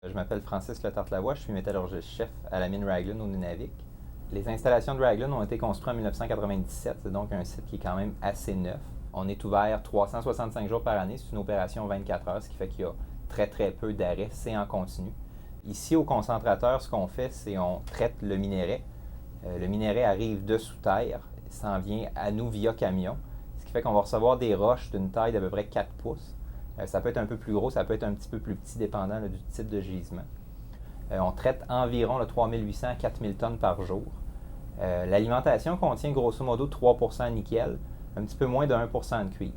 Je m'appelle Francis Letarte-Lavoie, je suis métallurgiste-chef à la mine Raglan au Nunavik. Les installations de Raglan ont été construites en 1997, c'est donc un site qui est quand même assez neuf. On est ouvert 365 jours par année, c'est une opération 24 heures, ce qui fait qu'il y a très peu d'arrêts, c'est en continu. Ici au concentrateur, ce qu'on fait, c'est on traite le minerai. Le minerai arrive de sous terre, s'en vient à nous via camion, ce qui fait qu'on va recevoir des roches d'une taille d'à peu près 4 pouces. Ça peut être un peu plus gros, ça peut être un petit peu plus petit, dépendant du type de gisement. On traite environ 3800 à 4000 tonnes par jour. L'alimentation contient grosso modo 3% de nickel, un petit peu moins de 1% de cuivre.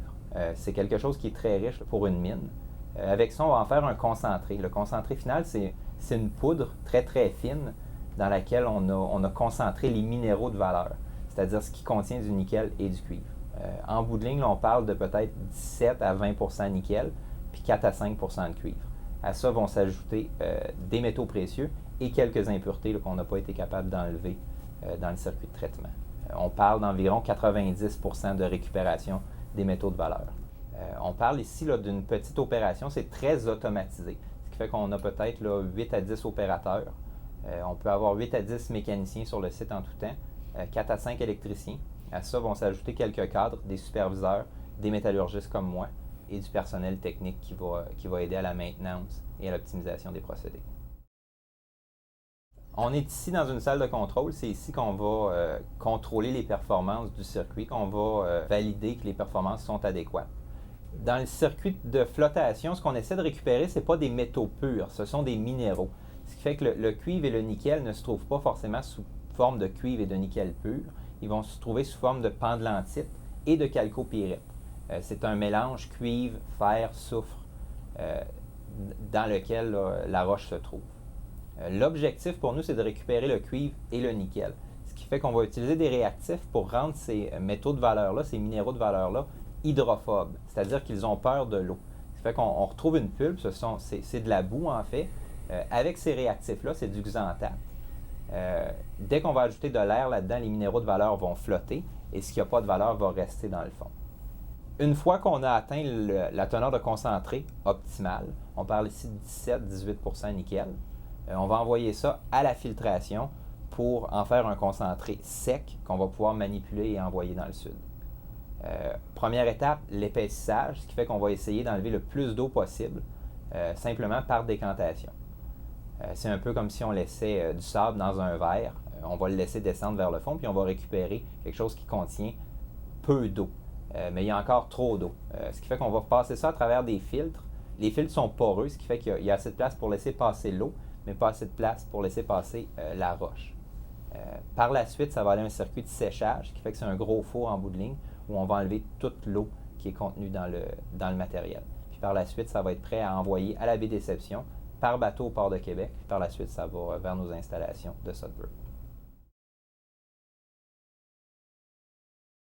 C'est quelque chose qui est très riche pour une mine. Avec ça, on va en faire un concentré. Le concentré final, c'est une poudre très fine dans laquelle on a concentré les minéraux de valeur, c'est-à-dire ce qui contient du nickel et du cuivre. En bout de ligne, là, on parle de peut-être 17 à 20% de nickel, puis 4 à 5% de cuivre. À ça vont s'ajouter des métaux précieux et quelques impuretés qu'on n'a pas été capable d'enlever dans le circuit de traitement. On parle d'environ 90% de récupération des métaux de valeur. On parle ici d'une petite opération, c'est très automatisé, ce qui fait qu'on a peut-être 8 à 10 opérateurs. On peut avoir 8 à 10 mécaniciens sur le site en tout temps, 4 à 5 électriciens. À ça vont s'ajouter quelques cadres, des superviseurs, des métallurgistes comme moi et du personnel technique qui va aider à la maintenance et à l'optimisation des procédés. On est ici dans une salle de contrôle. C'est ici qu'on va contrôler les performances du circuit, qu'on va valider que les performances sont adéquates. Dans le circuit de flottation, ce qu'on essaie de récupérer, ce n'est pas des métaux purs, ce sont des minéraux. Ce qui fait que le cuivre et le nickel ne se trouvent pas forcément sous forme de cuivre et de nickel pur. Ils vont se trouver sous forme de pendlantite et de chalcopyrite. C'est un mélange cuivre, fer, soufre dans lequel la roche se trouve. L'objectif pour nous, c'est de récupérer le cuivre et le nickel. Ce qui fait qu'on va utiliser des réactifs pour rendre ces métaux de valeur-là, ces minéraux de valeur-là, hydrophobes, c'est-à-dire qu'ils ont peur de l'eau. Ce qui fait qu'on retrouve une pulpe, c'est de la boue en fait. Avec ces réactifs-là, c'est du xanthate. Dès qu'on va ajouter de l'air là-dedans, les minéraux de valeur vont flotter et ce qui n'a pas de valeur va rester dans le fond. Une fois qu'on a atteint la teneur de concentré optimale, on parle ici de 17-18% nickel, on va envoyer ça à la filtration pour en faire un concentré sec qu'on va pouvoir manipuler et envoyer dans le sud. Première étape, l'épaississage, ce qui fait qu'on va essayer d'enlever le plus d'eau possible, simplement par décantation. C'est un peu comme si on laissait du sable dans un verre. On va le laisser descendre vers le fond, puis on va récupérer quelque chose qui contient peu d'eau. Mais il y a encore trop d'eau. Ce qui fait qu'on va passer ça à travers des filtres. Les filtres sont poreux, ce qui fait qu'il y a assez de place pour laisser passer l'eau, mais pas assez de place pour laisser passer la roche. Par la suite, ça va aller à un circuit de séchage, ce qui fait que c'est un gros four en bout de ligne où on va enlever toute l'eau qui est contenue dans le matériel. Puis par la suite, ça va être prêt à envoyer à la baie Déception par bateau au port de Québec. Puis par la suite, ça va vers nos installations de Sudbury.